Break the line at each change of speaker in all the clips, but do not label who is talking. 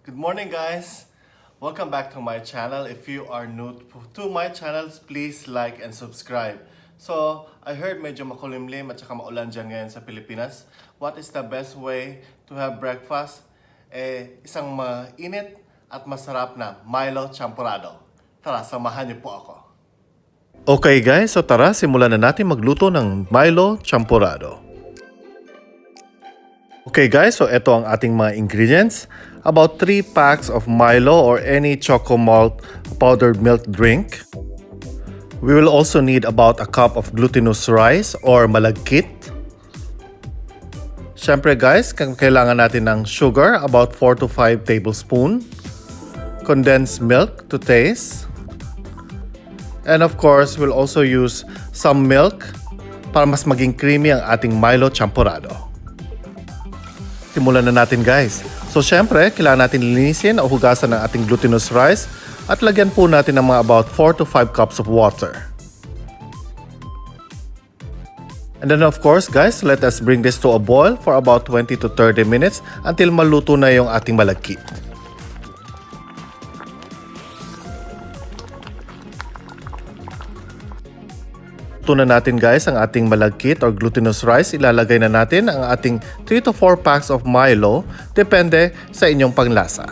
Good morning, guys. Welcome back to my channel. If you are new to my channel, please like and subscribe. So, I heard medyo makulimlim at saka maulan dyan ngayon sa Pilipinas. What is the best way to have breakfast? Isang mainit at masarap na Milo Champorado. Tara, samahan niyo po ako. Okay guys, so tara, simulan na natin magluto ng Milo Champorado. Okay guys, so ito ang ating mga ingredients. About 3 packs of Milo or any choco malt powdered milk drink. We will also need about a cup of glutinous rice or malagkit. Siyempre guys, kailangan natin ng sugar, about 4 to 5 tablespoons. Condensed milk to taste. And of course, we'll also use some milk para mas maging creamy ang ating Milo Champorado. Simulan na natin guys. So syempre, kailangan natin linisin o hugasan ng ating glutinous rice at lagyan po natin ng mga about 4 to 5 cups of water. And then of course guys, let us bring this to a boil for about 20 to 30 minutes until maluto na yung ating malagkit. Na natin guys ang ating malagkit or glutinous rice. Ilalagay na natin ang ating 3 to 4 packs of Milo, depende sa inyong panglasa.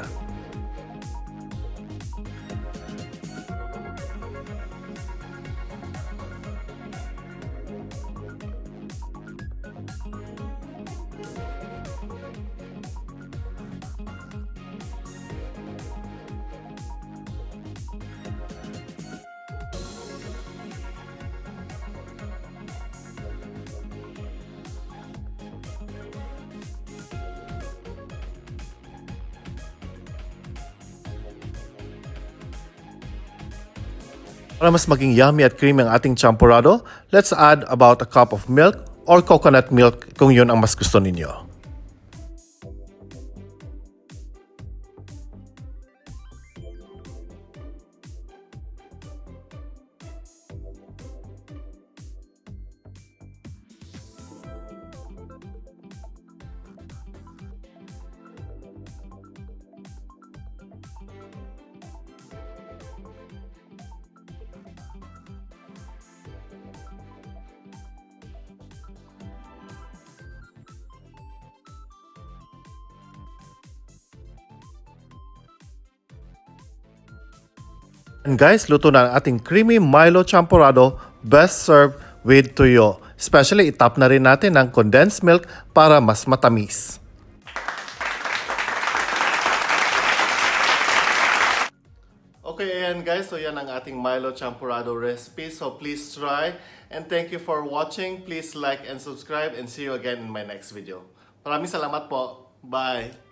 Para mas maging yummy at creamy ang ating champorado, let's add about a cup of milk or coconut milk kung yun ang mas gusto ninyo. And guys, luto na ang ating creamy Milo Champorado, best served with tuyo. Especially, itap na rin natin ng condensed milk para mas matamis. Okay, ayan guys. So yan ang ating Milo Champorado recipe. So please try. And thank you for watching. Please like and subscribe and see you again in my next video. Maraming salamat po. Bye!